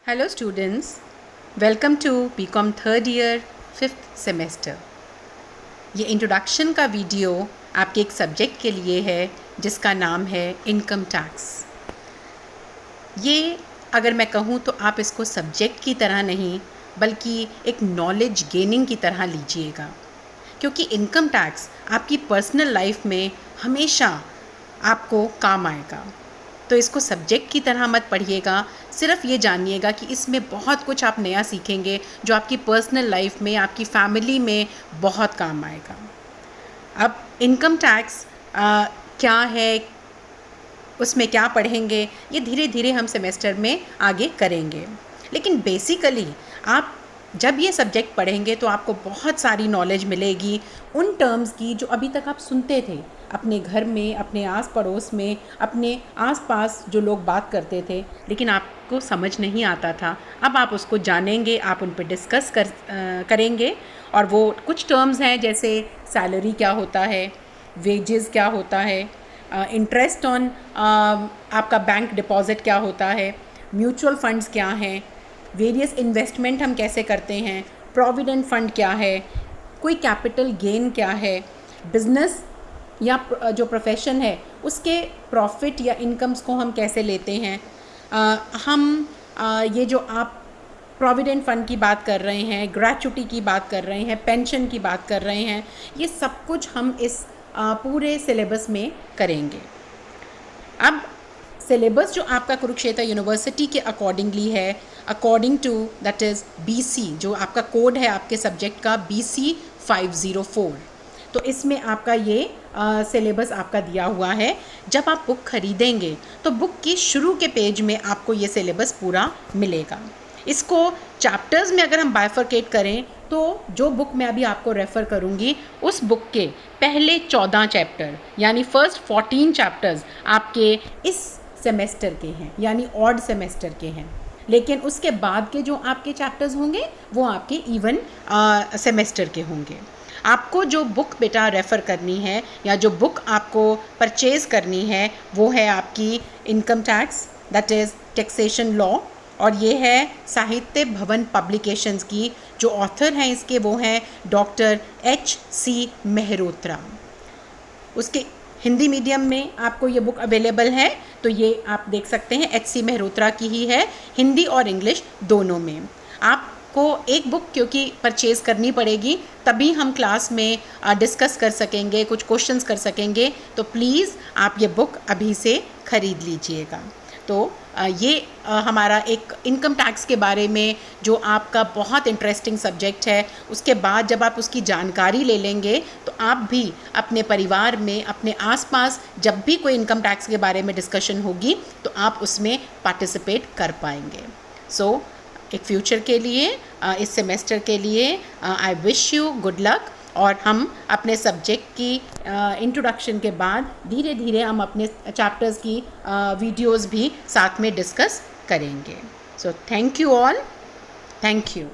Hello students, welcome to BCom third year 5th semester। ये introduction का video आपके एक सब्जेक्ट के लिए है जिसका नाम है इनकम टैक्स। ये अगर मैं कहूँ तो आप इसको सब्जेक्ट की तरह नहीं बल्कि एक नॉलेज गेनिंग की तरह लीजिएगा, क्योंकि इनकम टैक्स आपकी पर्सनल लाइफ में हमेशा आपको काम आएगा। तो इसको सब्जेक्ट की तरह मत पढ़िएगा, सिर्फ ये जानिएगा कि इसमें बहुत कुछ आप नया सीखेंगे जो आपकी पर्सनल लाइफ में, आपकी फैमिली में बहुत काम आएगा। अब इनकम टैक्स क्या है, उसमें क्या पढ़ेंगे, ये धीरे धीरे हम सेमेस्टर में आगे करेंगे। लेकिन बेसिकली आप जब ये सब्जेक्ट पढ़ेंगे तो आपको बहुत सारी नॉलेज मिलेगी उन टर्म्स की जो अभी तक आप सुनते थे अपने घर में, अपने आस पड़ोस में, अपने आसपास जो लोग बात करते थे, लेकिन आपको समझ नहीं आता था। अब आप उसको जानेंगे, आप उन पर डिस्कस करेंगे। और वो कुछ टर्म्स हैं जैसे सैलरी क्या होता है, वेजेस क्या होता है, इंटरेस्ट ऑन आपका बैंक डिपॉजिट क्या होता है, म्यूचुअल फंड्स क्या हैं, वेरियस इन्वेस्टमेंट हम कैसे करते हैं, प्रोविडेंट फंड क्या है, कोई कैपिटल गेन क्या है, बिजनेस या जो प्रोफेशन है उसके प्रॉफिट या इनकम्स को हम कैसे लेते हैं। ये जो आप प्रोविडेंट फंड की बात कर रहे हैं, ग्रेच्युटी की बात कर रहे हैं, पेंशन की बात कर रहे हैं, ये सब कुछ हम इस पूरे सिलेबस में करेंगे। अब सिलेबस जो आपका कुरुक्षेत्र यूनिवर्सिटी के अकॉर्डिंगली है, according to that is BC, जो आपका कोड है आपके सब्जेक्ट का BC 504। तो इसमें आपका ये सिलेबस आपका दिया हुआ है। जब आप बुक खरीदेंगे तो बुक की शुरू के पेज में आपको ये सिलेबस पूरा मिलेगा। इसको चैप्टर्स में अगर हम बाइफरकेट करें तो जो बुक मैं अभी आपको रेफ़र करूँगी उस बुक के पहले 14 चैप्टर यानी फर्स्ट 14 चैप्टर्स आपके इस सेमेस्टर के हैं, यानी ऑड सेमेस्टर के हैं। लेकिन उसके बाद के जो आपके चैप्टर्स होंगे वो आपके इवन सेमेस्टर के होंगे। आपको जो बुक बेटा रेफ़र करनी है या जो बुक आपको परचेज़ करनी है वो है आपकी income tax, that is taxation law, और ये है साहित्य भवन पब्लिकेशंस की। जो ऑथर हैं इसके वो हैं डॉक्टर HC मेहरोत्रा। उसके हिंदी मीडियम में आपको ये बुक अवेलेबल है, तो ये आप देख सकते हैं HC मेहरोत्रा की ही है, हिंदी और इंग्लिश दोनों में। आपको एक बुक क्योंकि परचेज़ करनी पड़ेगी तभी हम क्लास में डिस्कस कर सकेंगे, कुछ क्वेश्चंस कर सकेंगे, तो प्लीज़ आप ये बुक अभी से ख़रीद लीजिएगा। तो ये हमारा एक इनकम टैक्स के बारे में जो आपका बहुत इंटरेस्टिंग सब्जेक्ट है, उसके बाद जब आप उसकी जानकारी ले लेंगे तो आप भी अपने परिवार में, अपने आसपास जब भी कोई इनकम टैक्स के बारे में डिस्कशन होगी तो आप उसमें पार्टिसिपेट कर पाएंगे। सो एक फ्यूचर के लिए, इस सेमेस्टर के लिए I wish you good luck. और हम अपने सब्जेक्ट की इंट्रोडक्शन के बाद धीरे धीरे हम अपने चैप्टर्स की वीडियोस भी साथ में डिस्कस करेंगे। So thank you all, thank you.